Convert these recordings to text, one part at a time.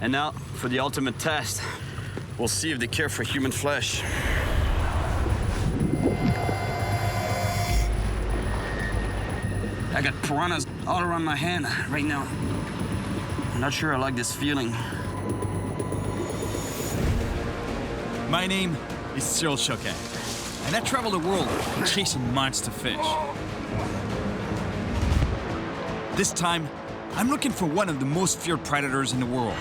And now, for the ultimate test, we'll see if they care for human flesh. I got piranhas all around my hand right now. I'm not sure I like this feeling. My name is Cyril Choquet, and I travel the world chasing monster fish. This time, I'm looking for one of the most feared predators in the world,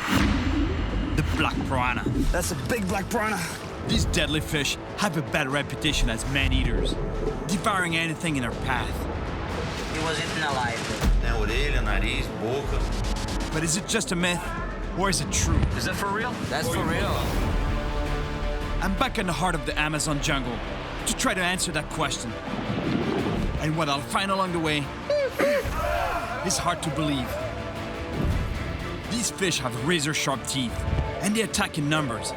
the black piranha. That's a big black piranha. These deadly fish have a bad reputation as man-eaters, devouring anything in their path. He was eaten alive. Tem orelha, nariz, boca. But is it just a myth, or is it true? Is that for real? That's for real. I'm back in the heart of the Amazon jungle to try to answer that question. And what I'll find along the way is hard to believe. These fish have razor-sharp teeth, and they attack in numbers.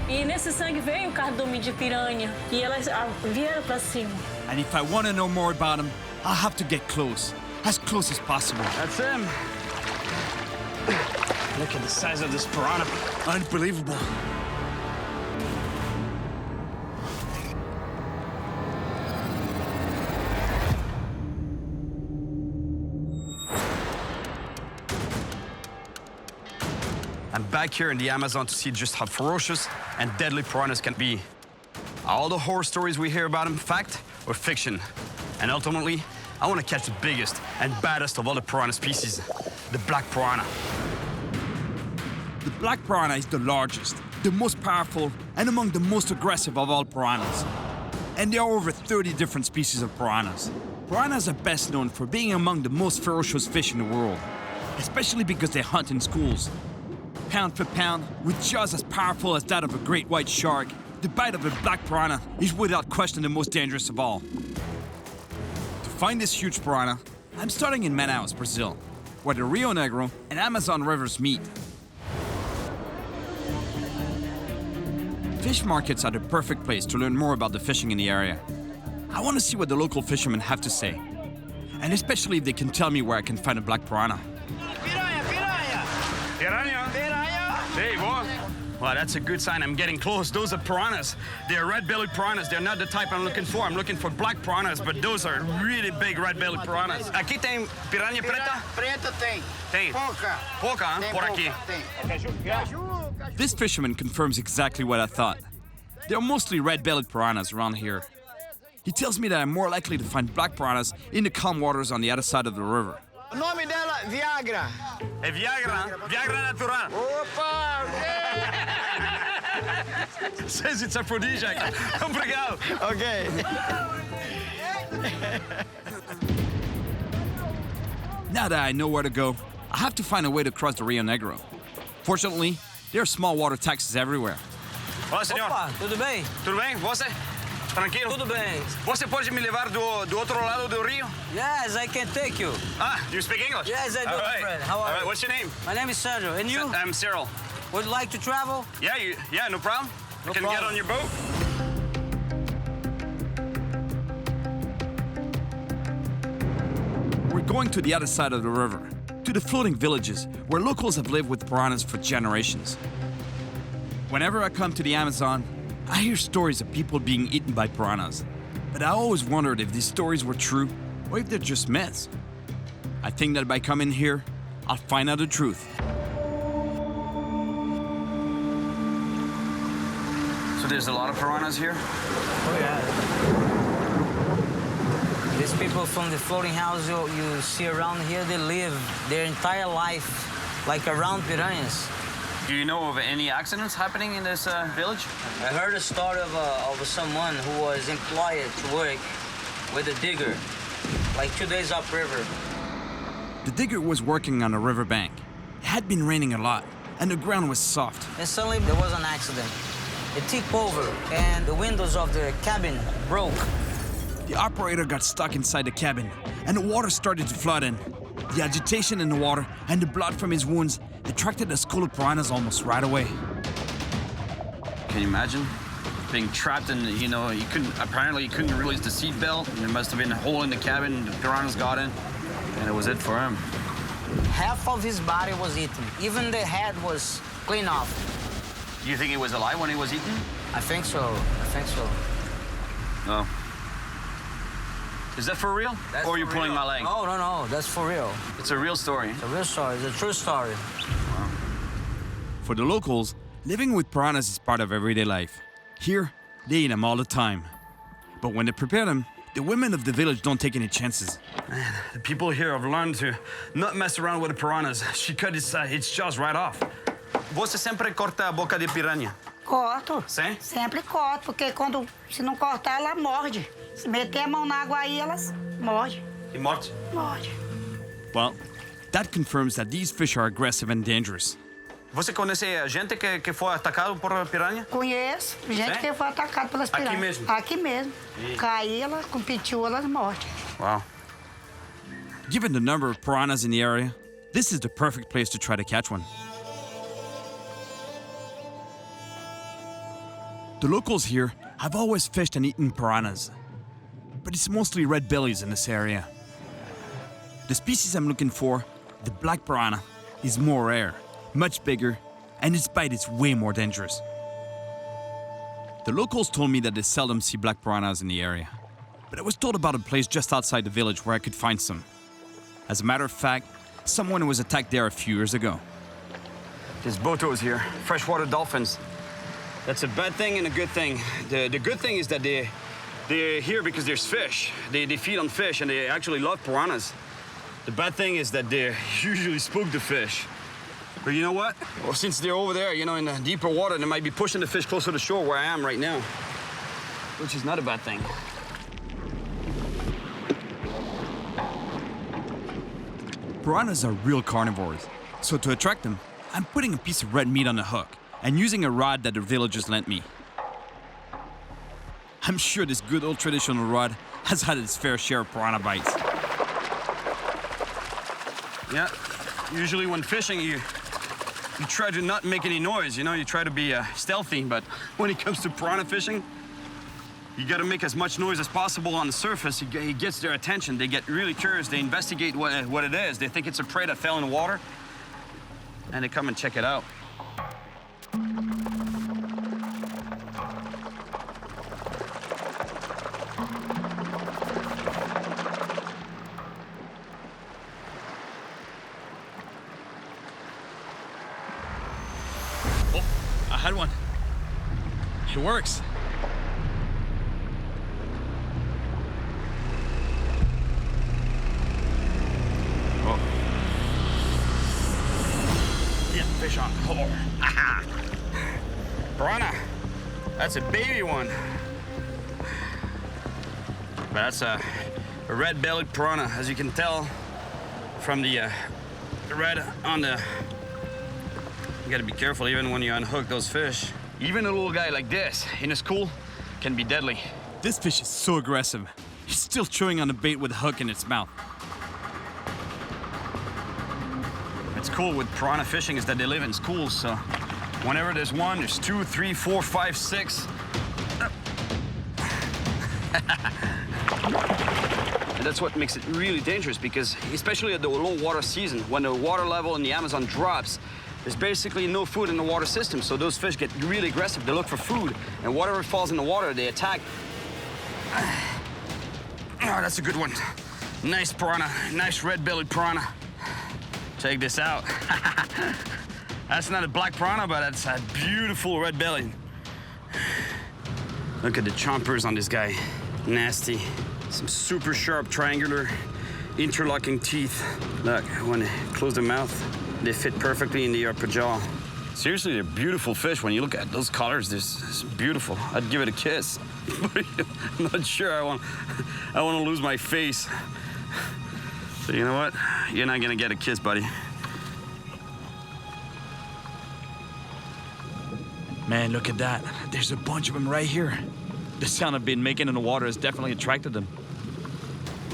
E nesse sangue veio o cardume de piranha e elas vieram para cima. And if I want to know more about them, I'll have to get close as possible. That's him. Look at the size of this piranha. Unbelievable. I'm back here in the Amazon to see just how ferocious and deadly piranhas can be. Are all the horror stories we hear about them fact or fiction? And ultimately, I want to catch the biggest and baddest of all the piranha species, the black piranha. The black piranha is the largest, the most powerful, and among the most aggressive of all piranhas. And there are over 30 different species of piranhas. Piranhas are best known for being among the most ferocious fish in the world, especially because they hunt in schools. Pound for pound, with jaws as powerful as that of a great white shark, the bite of a black piranha is without question the most dangerous of all. To find this huge piranha, I'm starting in Manaus, Brazil, where the Rio Negro and Amazon rivers meet. Fish markets are the perfect place to learn more about the fishing in the area. I want to see what the local fishermen have to say, and especially if they can tell me where I can find a black piranha. Piranha? Hey, boy. Well, that's a good sign. I'm getting close. Those are piranhas. They're red-bellied piranhas. They're not the type I'm looking for. I'm looking for black piranhas, but those are really big red-bellied piranhas. Aqui tem piranha preta? Preta tem. Tem. Pouca. Pouca, hein? Por aqui. Tem. This fisherman confirms exactly what I thought. There are mostly red-bellied piranhas around here. He tells me that I'm more likely to find black piranhas in the calm waters on the other side of the river. O nome dela, Viagra. É Viagra, Viagra natural. Opa! Says it's aphrodisiac. Obrigado. Ok. Now that I know where to go, I have to find a way to cross the Rio Negro. Fortunately, there are small water taxis everywhere. Olá, senhor. Opa, tudo bem? Tudo bem? Você? Tranquilo? Tudo bem. Você pode me levar do outro lado do rio? Yes, I can take you. Ah, you speak English? Yes, I do, All my right. friend. How are All right. you? What's your name? My name is Sandro, and you? I'm Cyril. Would you like to travel? Yeah, no problem. No I can problem. get on your boat. We're going to the other side of the river, to the floating villages where locals have lived with piranhas for generations. Whenever I come to the Amazon, I hear stories of people being eaten by piranhas, but I always wondered if these stories were true or if they're just myths. I think that by coming here, I'll find out the truth. So there's a lot of piranhas here? Oh, yeah. These people from the floating house you see around here, they live their entire life like around piranhas. Do you know of any accidents happening in this village? I heard a story of someone who was employed to work with a digger, like 2 days upriver. The digger was working on a riverbank. It had been raining a lot, and the ground was soft. And suddenly there was an accident. It tipped over, and the windows of the cabin broke. The operator got stuck inside the cabin, and the water started to flood in. The agitation in the water and the blood from his wounds attracted a school of piranhas almost right away. Can you imagine being trapped in, he couldn't release the seat belt. There must have been a hole in the cabin, the piranhas got in, and it was it for him. Half of his body was eaten. Even the head was clean off. Do you think he was alive when he was eaten? I think so. I think so. No. Is that for real? That's or are you for pulling real. my leg? No, no, no. That's for real. It's a real story. It's a real story. It's a true story. For the locals, living with piranhas is part of everyday life. Here, they eat them all the time. But when they prepare them, the women of the village don't take any chances. The people here have learned to not mess around with the piranhas. She cut its jaws right off. Você sempre corta a boca de piranha? Corto. Sim? Sempre corto, porque se não cortar, ela morde. Se meter a mão na água aí, elas morde. E morte? Morde. Well, that confirms that these fish are aggressive and dangerous. Você conhece gente que foi atacado por piranha? Conheço gente Sim? que foi atacada pelas Aqui piranhas. mesmo? Aqui mesmo. Caí, ela com pitiu, elas mordem. Wow. Given the number of piranhas in the area, this is the perfect place to try to catch one. The locals here have always fished and eaten piranhas, but it's mostly red bellies in this area. The species I'm looking for, the black piranha, is more rare, much bigger, and its bite is way more dangerous. The locals told me that they seldom see black piranhas in the area, but I was told about a place just outside the village where I could find some. As a matter of fact, someone was attacked there a few years ago. There's botos here, freshwater dolphins. That's a bad thing and a good thing. The good thing is that they're here because there's fish. They feed on fish and they actually love piranhas. The bad thing is that they usually spook the fish. But you know what? Well, since they're over there, in the deeper water, they might be pushing the fish closer to shore where I am right now, which is not a bad thing. Piranhas are real carnivores, so to attract them, I'm putting a piece of red meat on the hook and using a rod that the villagers lent me. I'm sure this good old traditional rod has had its fair share of piranha bites. Yeah, usually when fishing, you try to not make any noise, you try to be stealthy, but when it comes to piranha fishing, you gotta make as much noise as possible on the surface. It gets their attention. They get really curious. They investigate what it is. They think it's a prey that fell in the water, and they come and check it out. Oh, I had one. It works. Oh. Yeah, fish on. Oh. Piranha. That's a baby one. But that's a red-bellied piranha, as you can tell from the red on the... You gotta be careful even when you unhook those fish. Even a little guy like this in a school can be deadly. This fish is so aggressive. It's still chewing on the bait with a hook in its mouth. What's cool with piranha fishing is that they live in schools, so whenever there's one, there's 2, 3, 4, 5, 6. And that's what makes it really dangerous, because especially at the low water season, when the water level in the Amazon drops, there's basically no food in the water system, so those fish get really aggressive. They look for food, and whatever falls in the water, they attack. Oh, that's a good one. Nice piranha, nice red-bellied piranha. Check this out. That's not a black piranha, but that's a beautiful red belly. Look at the chompers on this guy. Nasty. Some super sharp triangular interlocking teeth. Look, when they close their mouth, they fit perfectly in the upper jaw. Seriously, they're beautiful fish. When you look at those colors, it's beautiful. I'd give it a kiss. But I'm not sure I want to lose my face. So you know what? You're not gonna get a kiss, buddy. Man, look at that. There's a bunch of them right here. The sound I've been making in the water has definitely attracted them.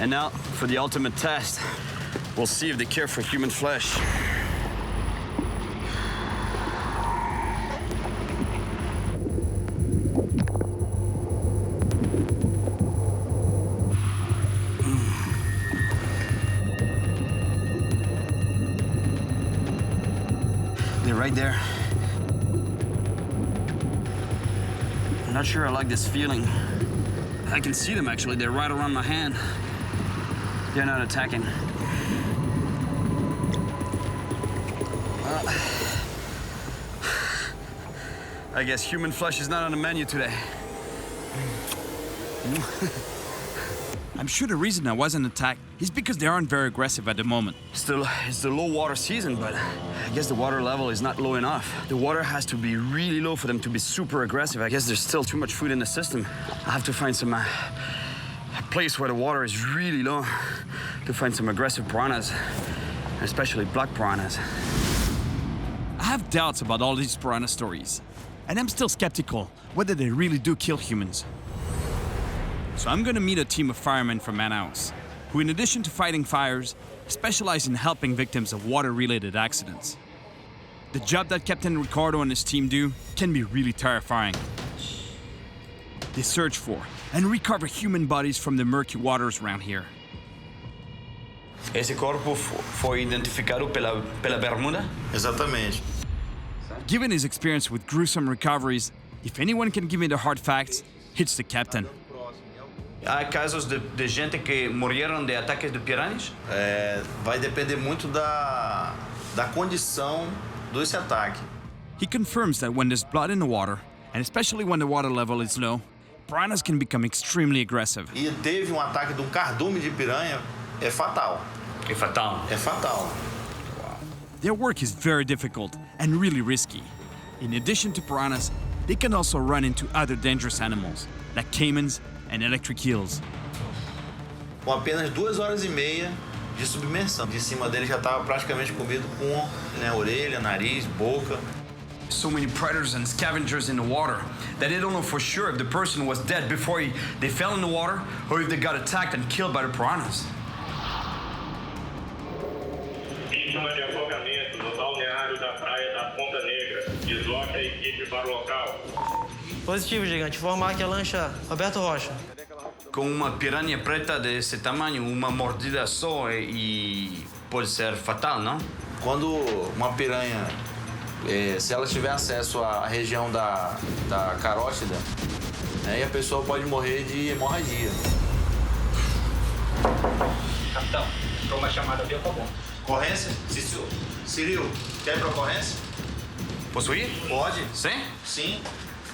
And now, for the ultimate test, we'll see if they care for human flesh. right there. I'm not sure I like this feeling. I can see them actually, they're right around my hand. They're not attacking. I guess human flesh is not on the menu today. I'm sure the reason I wasn't attacked is because they aren't very aggressive at the moment. Still, it's the low water season, but I guess the water level is not low enough. The water has to be really low for them to be super aggressive. I guess there's still too much food in the system. I have to find some a place where the water is really low to find some aggressive piranhas, especially black piranhas. I have doubts about all these piranha stories, and I'm still skeptical whether they really do kill humans. So I'm gonna meet a team of firemen from Manaus, who in addition to fighting fires, specialize in helping victims of water-related accidents. The job that Captain Ricardo and his team do can be really terrifying. They search for and recover human bodies from the murky waters around here. Esse corpo foi identificado pela bermuda? Exatamente. Given his experience with gruesome recoveries, if anyone can give me the hard facts, it's the captain. Há casos de gente que morreram de ataques de piranhas? Vai depender muito da condição desse ataque. He confirms that when there's blood in the water, and especially when the water level is low, piranhas can become extremely aggressive. E teve ataque de cardume de piranha, é fatal. É fatal. É fatal. Their work is very difficult and really risky. In addition to piranhas, they can also run into other dangerous animals, like caimans and electric eels. Com apenas 2 horas e meia de submersão. De cima dele já estava praticamente comido com orelha, nariz, boca. So many predators and scavengers in the water that they don't know for sure if the person was dead before they fell in the water or if they got attacked and killed by the piranhas. Vítima de afogamento no balneário da praia da Ponta Negra. Desloca a equipe para o local. Positivo, gigante. Informar aqui a lancha Roberto Rocha. Com uma piranha preta desse tamanho, uma mordida só e pode ser fatal, não? Quando uma piranha, se ela tiver acesso à região da carótida, aí a pessoa pode morrer de hemorragia. Capitão, entrou uma chamada via comum. Ocorrência? Cirilo, quer ir para ocorrência? Posso ir? Pode. Sim? Sim.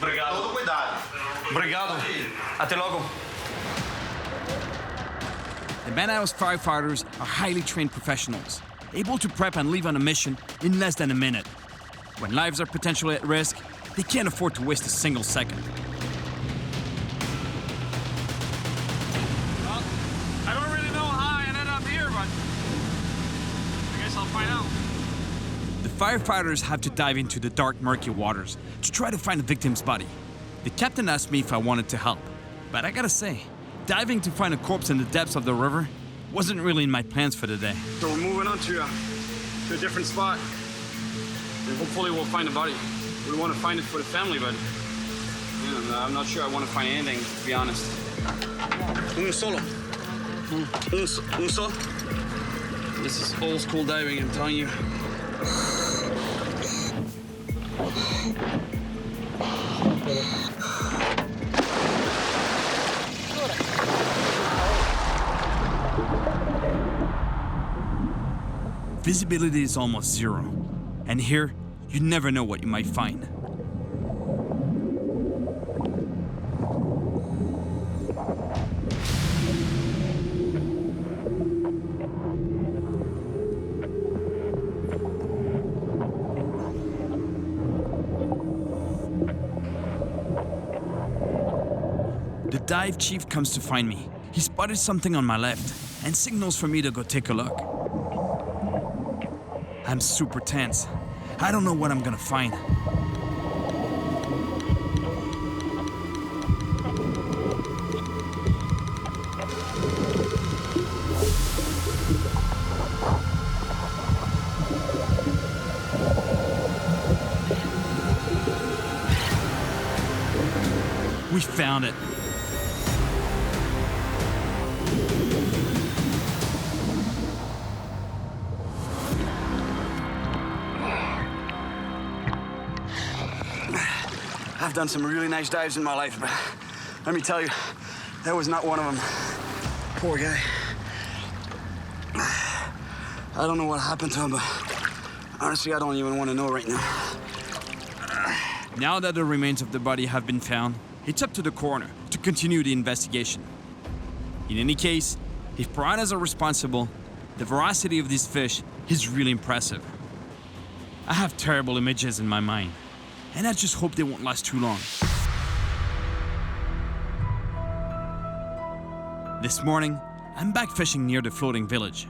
Obrigado. Todo cuidado. Obrigado. Até logo. The Manaus firefighters are highly trained professionals, able to prep and leave on a mission in less than a minute. When lives are potentially at risk, they can't afford to waste a single second. Well, I don't really know how I ended up here, but I guess I'll find out. The firefighters have to dive into the dark, murky waters to try to find the victim's body. The captain asked me if I wanted to help, but I gotta say, diving to find a corpse in the depths of the river wasn't really in my plans for the day. So we're moving on to a different spot. And hopefully we'll find a body. We want to find it for the family, but I'm not sure I want to find anything, to be honest. Un solo. Un solo. This is old school diving, I'm telling you. Visibility is almost zero, and here, you never know what you might find. The dive chief comes to find me. He spotted something on my left and signals for me to go take a look. I'm super tense. I don't know what I'm gonna find. We found it. I've done some really nice dives in my life, but let me tell you, that was not one of them. Poor guy. I don't know what happened to him, but honestly, I don't even want to know right now. Now that the remains of the body have been found, it's up to the coroner to continue the investigation. In any case, if piranhas are responsible, the veracity of these fish is really impressive. I have terrible images in my mind, and I just hope they won't last too long. This morning, I'm back fishing near the floating village.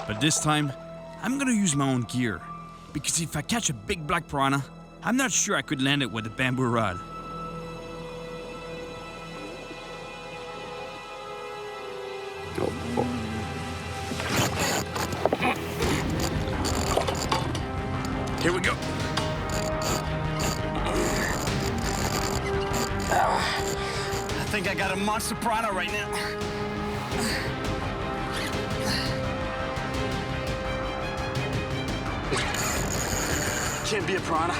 But this time, I'm gonna use my own gear, because if I catch a big black piranha, I'm not sure I could land it with a bamboo rod. Here we go. I think I got a monster piranha right now. Can't be a piranha.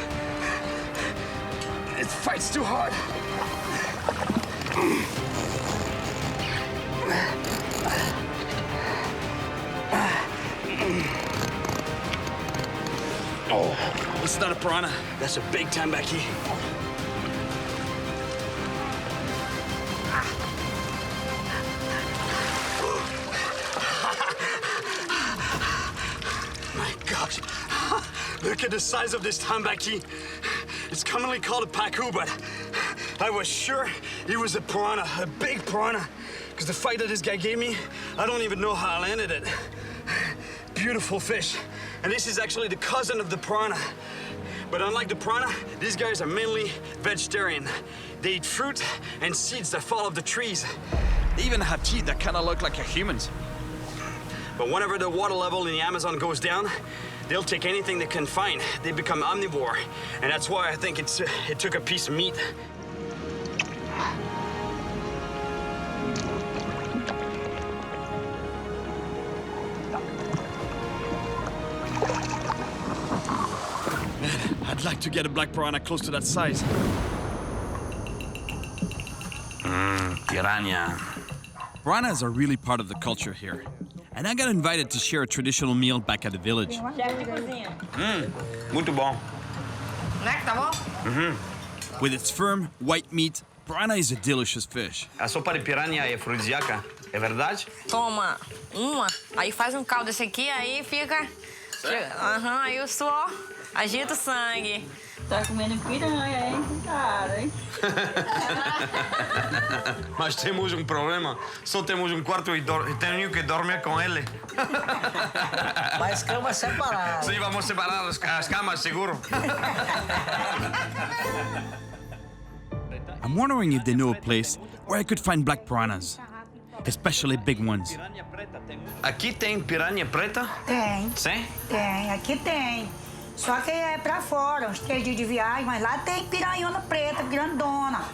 It fights too hard. Oh, it's not a piranha. That's a big tambaqui. My gosh. Look at the size of this tambaqui. It's commonly called a pacu, but I was sure it was a piranha, a big piranha. Because the fight that this guy gave me, I don't even know how I landed it. Beautiful fish. And this is actually the cousin of the piranha. But unlike the piranha, these guys are mainly vegetarian. They eat fruit and seeds that fall off the trees. They even have teeth that kind of look like a human's. But whenever the water level in the Amazon goes down, they'll take anything they can find. They become omnivore. And that's why I think it took a piece of meat. I'd like to get a black piranha close to that size. Piranha. Piranhas are really part of the culture here. And I got invited to share a traditional meal back at the village. Muito bom. With its firm, white meat, piranha is a delicious fish. A sopa de piranha é afrodisíaca, é verdade? Toma uma, aí faz um caldo desse aqui, aí fica... Aham, aí o suor agita o sangue. Tá comendo piranha, hein, cara, hein? Mas temos um problema. Só temos um quarto e tenho que dormir com ele. Mas cama separada. Sim, vamos separar as camas, seguro. I'm wondering if they know a place where I could find black piranhas, especially big ones. Aqui tem piranha preta? Tem. Sim? Tem, aqui tem. Só que é pra fora, uns 3 dias de viagem, mas lá tem piranhona preta, grandona.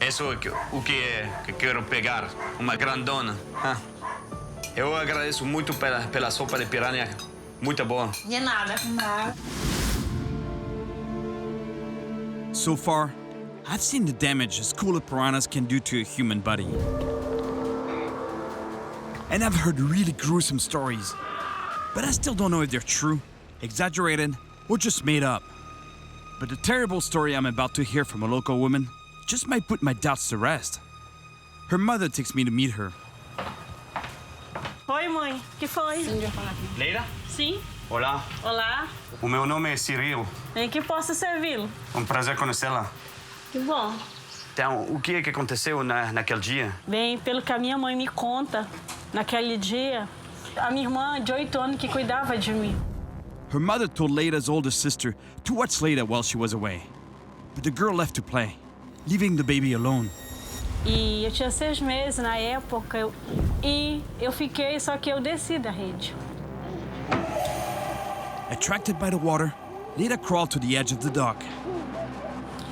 Isso é o que quero pegar, uma grandona. Eu agradeço muito pela sopa de piranha, muito boa. De nada. So far, I've seen the damage a school of piranhas can do to a human body. And I've heard really gruesome stories. But I still don't know if they're true, exaggerated, or just made up. But the terrible story I'm about to hear from a local woman just might put my doubts to rest. Her mother takes me to meet her. Oi, mãe. Que foi? Leila? Sim? Olá. Olá. O meu nome é Cyril. Em que posso servi-lo? Um prazer conhecê-la. Que bom. Então, o que é que aconteceu naquele dia? Bem, pelo que a minha mãe me conta, naquele dia, a minha irmã de 8 anos que cuidava de mim. Her mother told Leila's older sister to watch Leila while she was away. But the girl left to play, leaving the baby alone. E eu tinha 6 meses na época e eu fiquei, só que eu desci da rede. Attracted by the water, Leila crawled to the edge of the dock.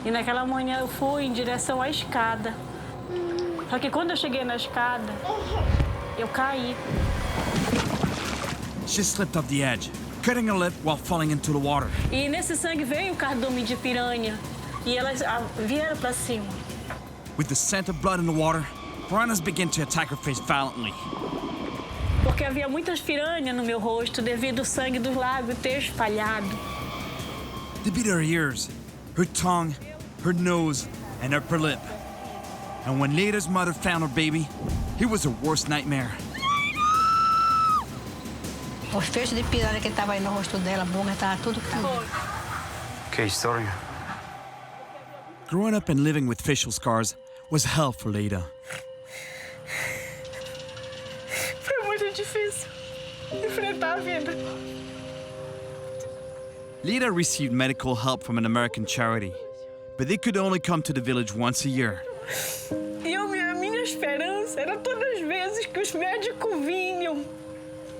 E naquela manhã eu fui em direção à escada. Só que quando eu cheguei na escada, eu caí. She slipped off the edge, cutting her lip while falling into the water. E nesse sangue veio o cardume de piranha. E elas vieram para cima. With the scent of blood in the water, piranhas began to attack her face violently. Porque havia muitas piranhas no meu rosto devido ao sangue do lago ter espalhado. They bit her ears, her tongue, her nose, and upper lip. And when Leida's mother found her baby, it was her worst nightmare. Os feixes de piranha que estavam aí no rosto dela, a boca, estava tudo caindo. Okay, história. Growing up and living with facial scars was hell for Leida. Foi muito difícil enfrentar a vida. Leida received medical help from an American charity, but they could only come to the village once a year. E a minha esperança era todas as vezes que os médicos vinham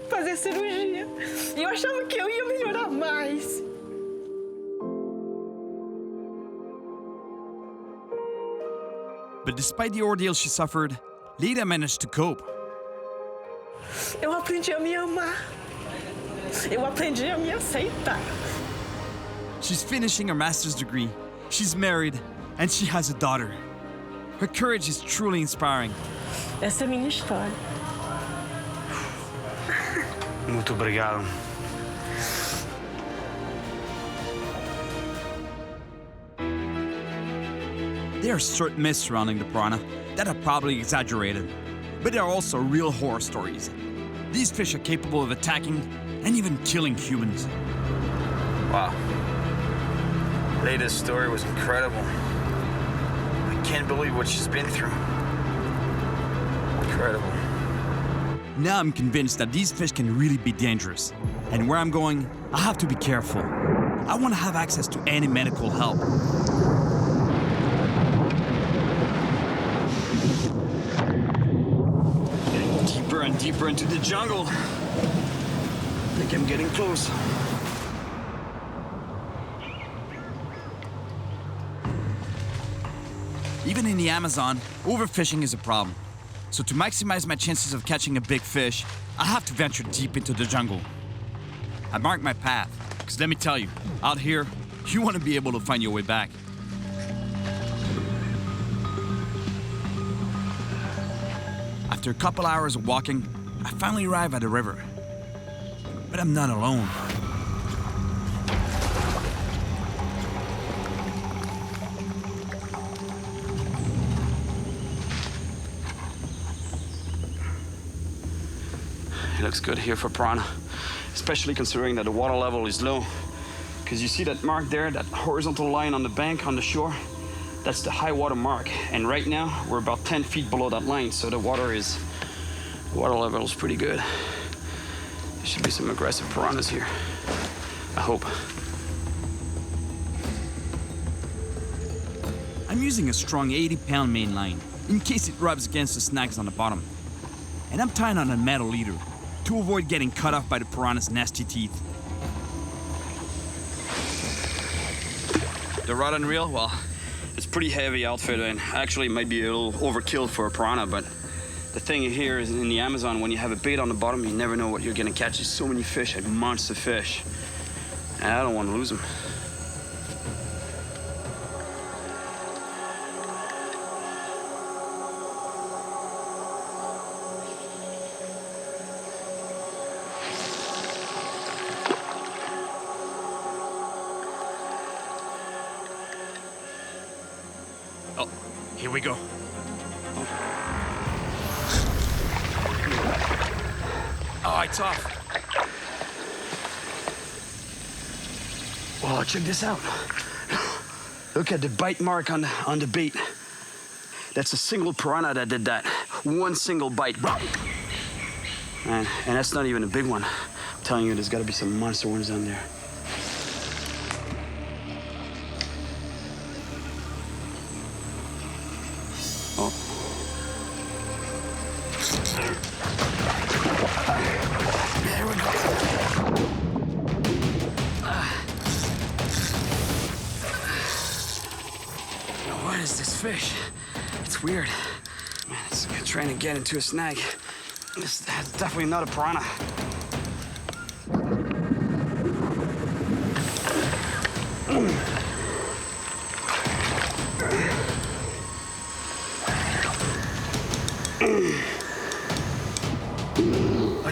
fazer cirurgia. E eu achava que eu ia melhorar mais. But despite the ordeal she suffered, Leida managed to cope. Eu aprendi a me amar. Eu aprendi a me aceitar. She's finishing her master's degree, she's married, and she has a daughter. Her courage is truly inspiring. Essa é a minha história. Muito obrigado. There are certain myths surrounding the piranha that are probably exaggerated, but there are also real horror stories. These fish are capable of attacking and even killing humans. Wow. Leida's story was incredible. I can't believe what she's been through. Incredible. Now I'm convinced that these fish can really be dangerous. And where I'm going, I have to be careful. I want to have access to any medical help. Getting deeper and deeper into the jungle. I think I'm getting close. Even in the Amazon, overfishing is a problem. So to maximize my chances of catching a big fish, I have to venture deep into the jungle. I marked my path, because let me tell you, out here, you want to be able to find your way back. After a couple hours of walking, I finally arrive at the river. But I'm not alone. It looks good here for piranha, especially considering that the water level is low. Because you see that mark there, that horizontal line on the bank, on the shore? That's the high water mark. And right now, we're about 10 feet below that line, so the water level is pretty good. There should be some aggressive piranhas here. I hope. I'm using a strong 80-pound main line, in case it rubs against the snags on the bottom. And I'm tying on a metal leader, to avoid getting cut off by the piranha's nasty teeth. The rod and reel, well, it's pretty heavy outfit, and actually it might be a little overkill for a piranha, but the thing here is in the Amazon, when you have a bait on the bottom, you never know what you're gonna catch. There's so many fish, and monster fish. And I don't want to lose them. Oh, here we go. Oh, it's off. Oh, check this out. Look at the bite mark on the bait. That's a single piranha that did that. One single bite. And that's not even a big one. I'm telling you, there's got to be some monster ones down there. Oh. There we go. What is this fish? It's weird. Man, it's trying to get into a snag. That's definitely not a piranha. It's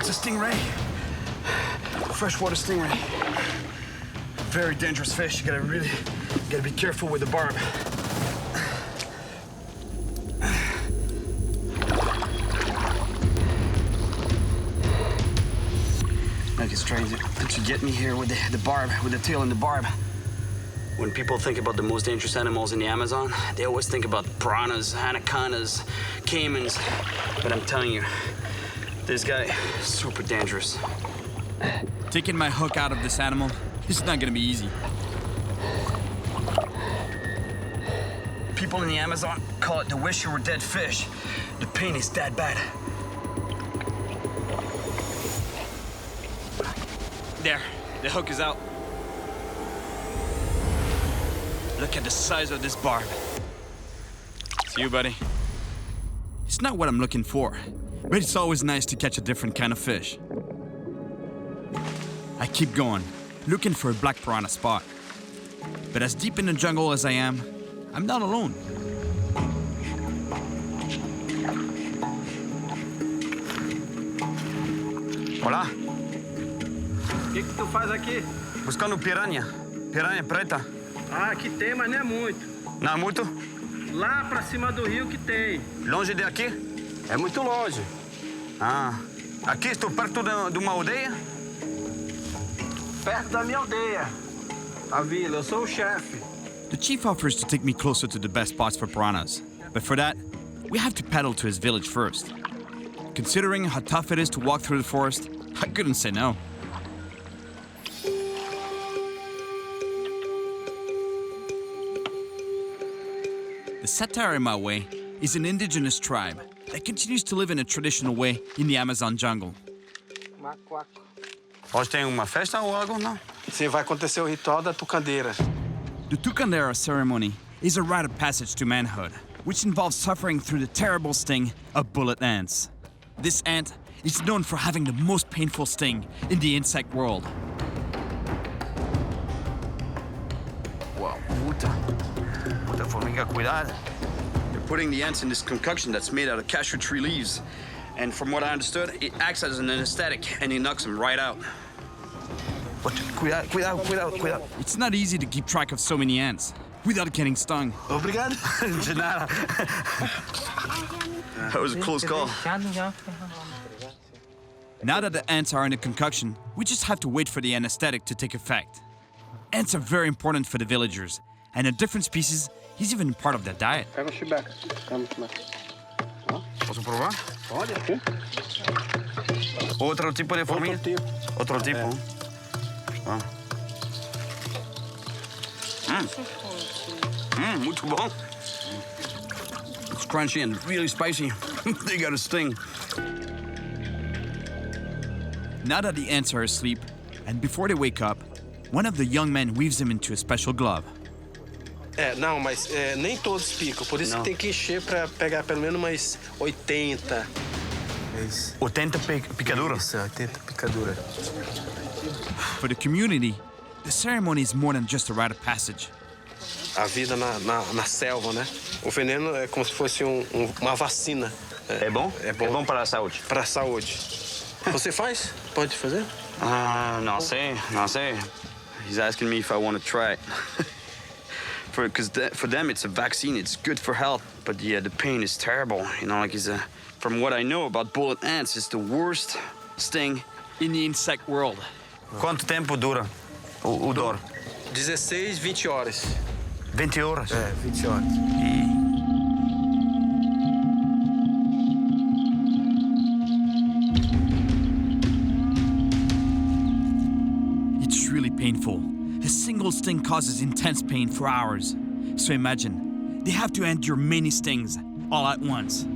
a stingray. Freshwater stingray. Very dangerous fish. You gotta be careful with the barb. Like it's trying to get me here with the barb, with the tail and the barb. When people think about the most dangerous animals in the Amazon, they always think about piranhas, anacondas, caimans. But I'm telling you, this guy is super dangerous. Taking my hook out of this animal is not gonna be easy. People in the Amazon call it the wish you were dead fish. The pain is that bad. There, the hook is out. Look at the size of this barb. See you, buddy. It's not what I'm looking for, but it's always nice to catch a different kind of fish. I keep going, looking for a black piranha spot. But as deep in the jungle as I am, I'm not alone. Olá, O que tu faz aqui? buscando piranha. Piranha preta. Ah, aqui tem, mas não é muito. Não é muito? Lá pra cima do rio que tem. Longe daqui? É muito longe. Ah, aqui estou perto de uma aldeia? Perto da minha aldeia. A vila, eu sou o chefe. The chief offers to take me closer to the best spots for piranhas. But for that, we have to paddle to his village first. Considering how tough it is to walk through the forest, I couldn't say no. The Satar in my way is an indigenous tribe that continues to live in a traditional way in the Amazon jungle. Hoje tem uma festa ou algo, não? Sim, vai acontecer o ritual da tucandera. The tucandera ceremony is a rite of passage to manhood, which involves suffering through the terrible sting of bullet ants. This ant is known for having the most painful sting in the insect world. Wow, puta formiga, cuidado. They're putting the ants in this concoction that's made out of cashew tree leaves. And from what I understood, it acts as an anesthetic and it knocks them right out. But cuidado. It's not easy to keep track of so many ants without getting stung. Obrigado. De nada. That was a close call. Now that the ants are in a concoction, we just have to wait for the anesthetic to take effect. Ants are very important for the villagers, and a different species is even part of their diet. Pega chibeca. Posso provar? Pode, aqui. Outro tipo de formiga? Outro tipo. Ah. Muito bom. It's crunchy and really spicy. They got a sting. Now that the ants are asleep, and before they wake up, one of the young men weaves them into a special glove. Não, mas nem todos picam, por isso que tem que encher pra pegar pelo menos umas 80. 80 picaduras? Isso, 80 picaduras. For the community, the ceremony is more than just a rite of passage. A vida na selva, né? O veneno é como se fosse uma vacina. É bom? É bom. É bom para a saúde? Para a saúde. Você faz? Pode fazer? Não sei. He's asking me if I want to try it. Because for them it's a vaccine, it's good for health, but yeah, the pain is terrible. You know, like from what I know about bullet ants, it's the worst sting in the insect world. Quanto tempo dura o dor? 16, 20 horas. 20 horas? 20 horas. It's really painful. A single sting causes intense pain for hours. So imagine, they have to endure many stings all at once.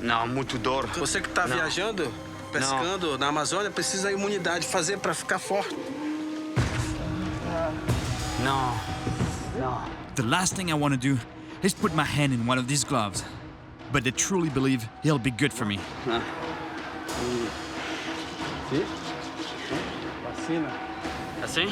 Não, muito dor. Você que tá viajando, pescando na Amazônia, precisa da imunidade fazer para ficar forte. No. The last thing I want to do is put my hand in one of these gloves. But I truly believe he'll be good for me. Assim?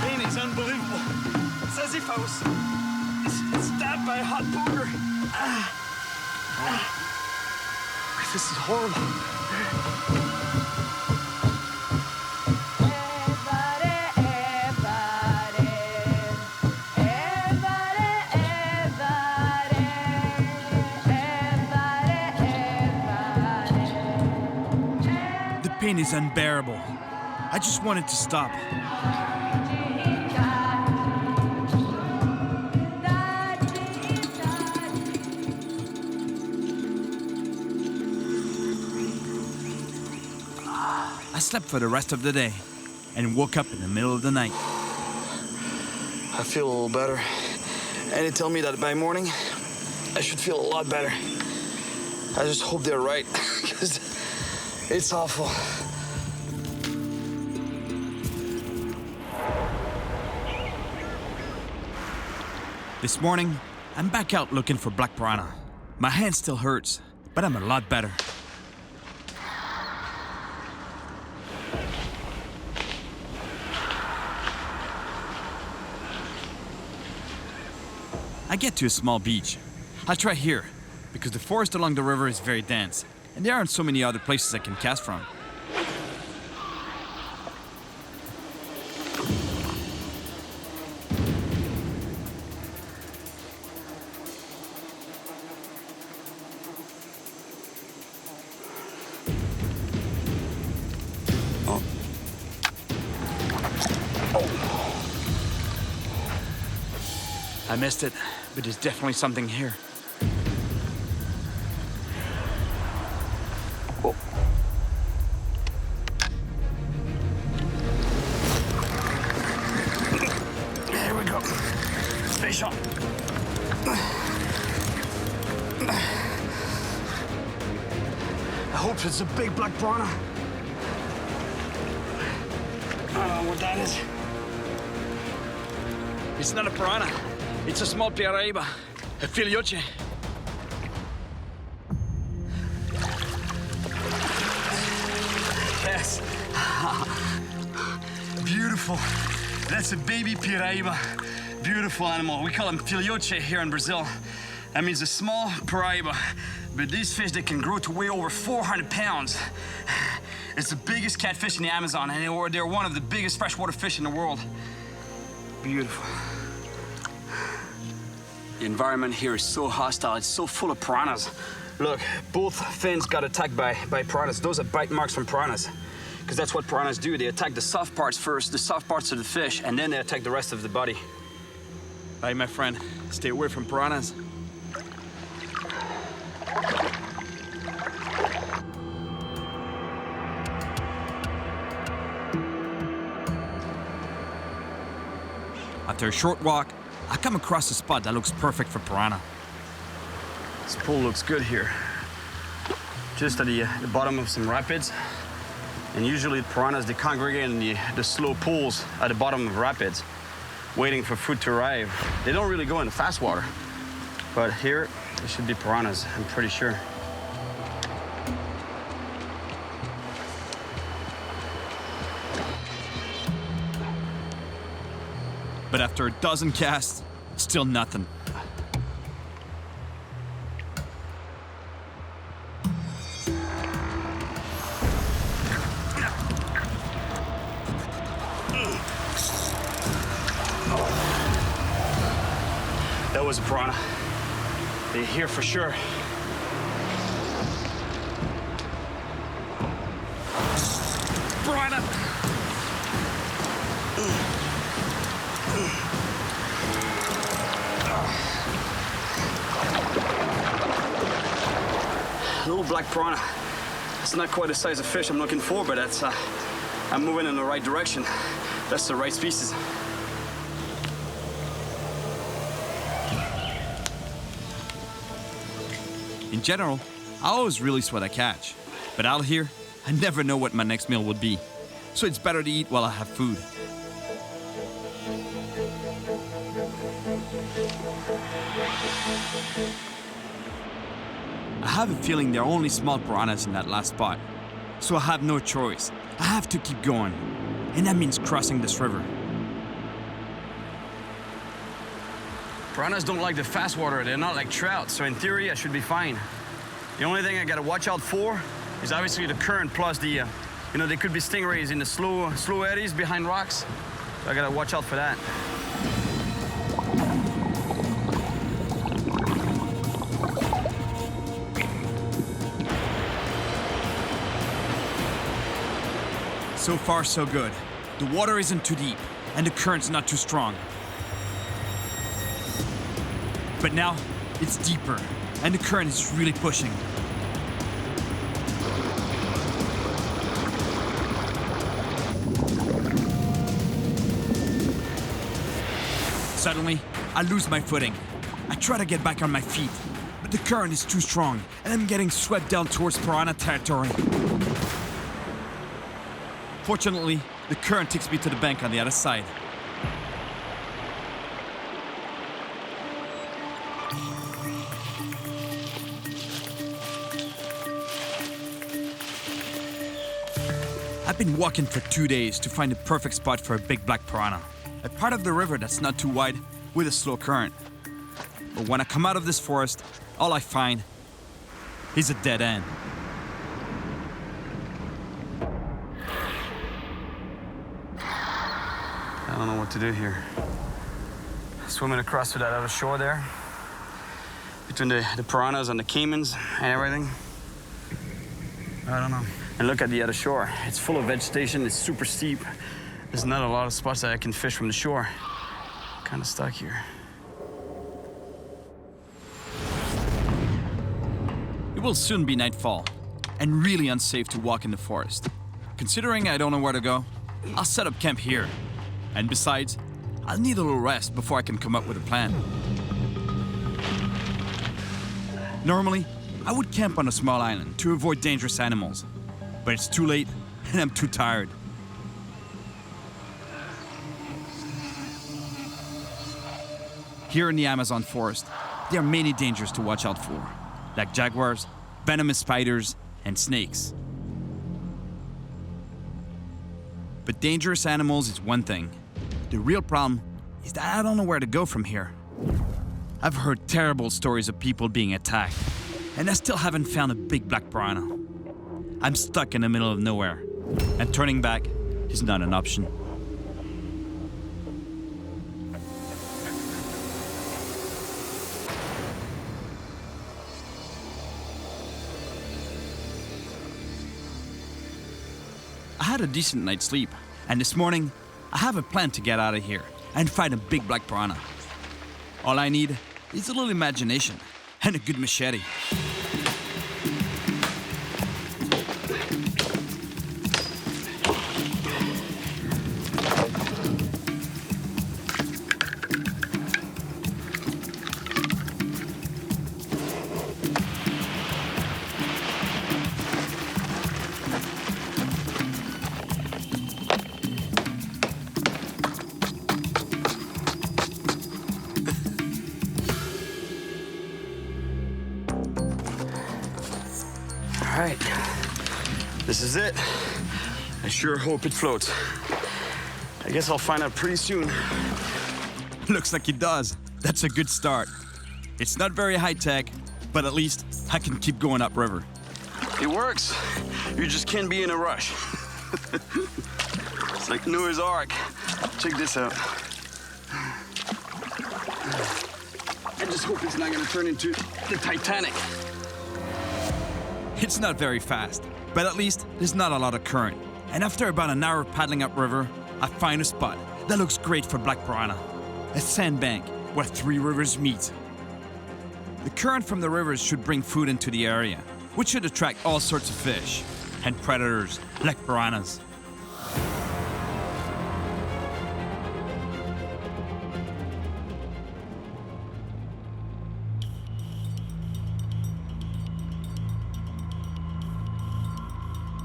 Pain is unbelievable. It's as if I was stabbed by a hot poker. This is horrible. The pain is unbearable. I just want it to stop. I slept for the rest of the day and woke up in the middle of the night. I feel a little better. And they tell me that by morning, I should feel a lot better. I just hope they're right, because it's awful. This morning, I'm back out looking for black piranha. My hand still hurts, but I'm a lot better. I get to a small beach. I'll try here, because the forest along the river is very dense, and there aren't so many other places I can cast from. I missed it, but there's definitely something here. Oh. There we go. Fish on. I hope it's a big black piranha. I don't know what that is. It's not a piranha. It's a small piranha, a filhote. Yes. Beautiful. That's a baby piranha. Beautiful animal. We call them filhote here in Brazil. That means a small piranha. But these fish, they can grow to weigh over 400 pounds. It's the biggest catfish in the Amazon, and they're one of the biggest freshwater fish in the world. Beautiful. The environment here is so hostile, it's so full of piranhas. Look, both fins got attacked by piranhas. Those are bite marks from piranhas. Because that's what piranhas do. They attack the soft parts first, the soft parts of the fish, and then they attack the rest of the body. Hey, my friend, stay away from piranhas. After a short walk, I come across a spot that looks perfect for piranha. This pool looks good here. Just at the bottom of some rapids. And usually the piranhas, they congregate in the slow pools at the bottom of rapids, waiting for food to arrive. They don't really go in the fast water. But here, there should be piranhas, I'm pretty sure. But after a dozen casts, still nothing. That was a piranha. They're here for sure. Piranha! Little black piranha. It's not quite the size of fish I'm looking for, but that's, I'm moving in the right direction. That's the right species. In general, I always release what I catch. But out here, I never know what my next meal would be. So it's better to eat while I have food. I have a feeling there are only small piranhas in that last spot. So I have no choice. I have to keep going. And that means crossing this river. Piranhas don't like the fast water. They're not like trout, so in theory, I should be fine. The only thing I gotta watch out for is obviously the current plus the, you know, there could be stingrays in the slow eddies behind rocks. So I gotta watch out for that. So far, so good. The water isn't too deep, and the current's not too strong. But now, it's deeper, and the current is really pushing. Suddenly, I lose my footing. I try to get back on my feet, but the current is too strong, and I'm getting swept down towards piranha territory. Fortunately, the current takes me to the bank on the other side. I've been walking for 2 days to find the perfect spot for a big black piranha. A part of the river that's not too wide with a slow current. But when I come out of this forest, all I find is a dead end. I don't know what to do here. Swimming across to that other shore there. Between the piranhas and the caimans and everything. I don't know. And look at the other shore. It's full of vegetation, it's super steep. There's not a lot of spots that I can fish from the shore. Kind of stuck here. It will soon be nightfall, and really unsafe to walk in the forest. Considering I don't know where to go, I'll set up camp here. And besides, I'll need a little rest before I can come up with a plan. Normally, I would camp on a small island to avoid dangerous animals. But it's too late, and I'm too tired. Here in the Amazon forest, there are many dangers to watch out for, like jaguars, venomous spiders, and snakes. But dangerous animals is one thing. The real problem is that I don't know where to go from here. I've heard terrible stories of people being attacked, and I still haven't found a big black piranha. I'm stuck in the middle of nowhere, and turning back is not an option. I had a decent night's sleep, and this morning, I have a plan to get out of here and find a big black piranha. All I need is a little imagination and a good machete. All right, this is it. I sure hope it floats. I guess I'll find out pretty soon Looks like he does. That's a good start. It's not very high-tech, but at least I can keep going upriver. It works. You just can't be in a rush. It's like Noah's Ark. Check this out. I just hope it's not gonna turn into the Titanic. It's not very fast, but at least there's not a lot of current. And after about an hour paddling upriver, I find a spot that looks great for black piranha. A sandbank where 3 rivers meet. The current from the rivers should bring food into the area, which should attract all sorts of fish and predators like piranhas.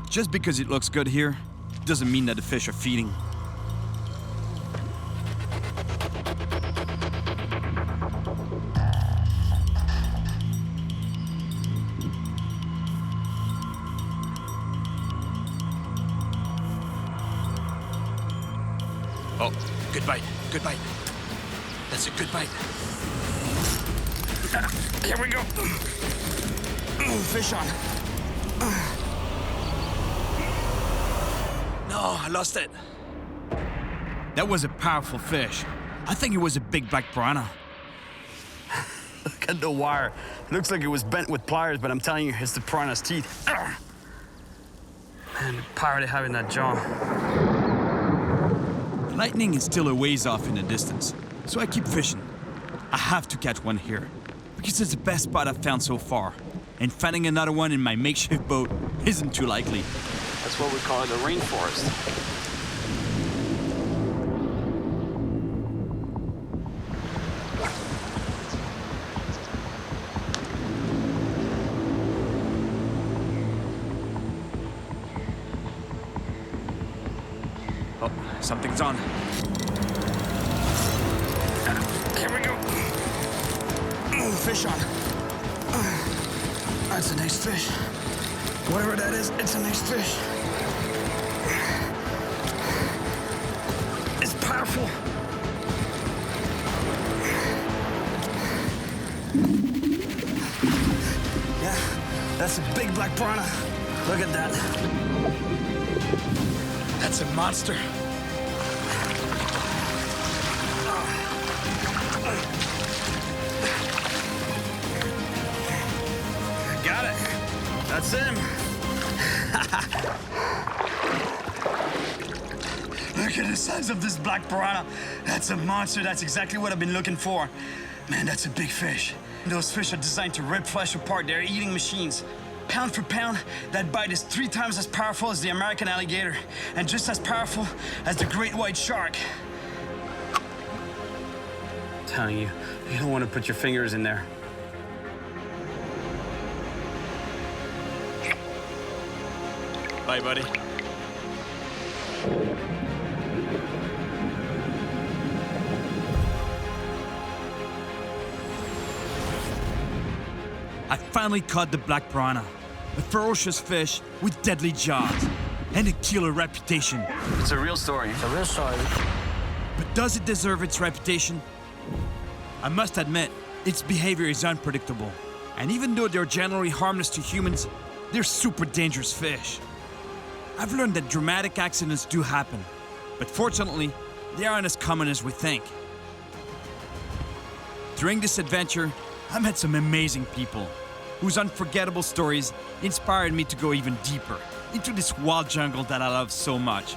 Just because it looks good here doesn't mean that the fish are feeding. Oh, good bite, good bite. That's a good bite. Here we go. Fish on. No, I lost it. That was a powerful fish. I think it was a big black piranha. Look at the wire. It looks like it was bent with pliers, but I'm telling you, it's the piranha's teeth. Man, the power they have in that jaw. Lightning is still a ways off in the distance, so I keep fishing. I have to catch one here, because it's the best spot I've found so far, and finding another one in my makeshift boat isn't too likely. That's what we call it, the rainforest. Oh, something's on. Here we go. Fish on. That's a nice fish. Whatever that is, it's a nice fish. It's powerful. Yeah, that's a big black piranha. Look at that. That's a monster. Got it. That's him. Look at the size of this black piranha. That's a monster. That's exactly what I've been looking for. Man, that's a big fish. Those fish are designed to rip flesh apart. They're eating machines. Pound for pound, that bite is 3 times as powerful as the American alligator, and just as powerful as the great white shark. I'm telling you, you don't want to put your fingers in there. Bye, buddy. I finally caught the black piranha, a ferocious fish with deadly jaws and a killer reputation. It's a real story. It's a real story. But does it deserve its reputation? I must admit, its behavior is unpredictable. And even though they're generally harmless to humans, they're super dangerous fish. I've learned that dramatic accidents do happen, but fortunately, they aren't as common as we think. During this adventure, I met some amazing people whose unforgettable stories inspired me to go even deeper into this wild jungle that I love so much.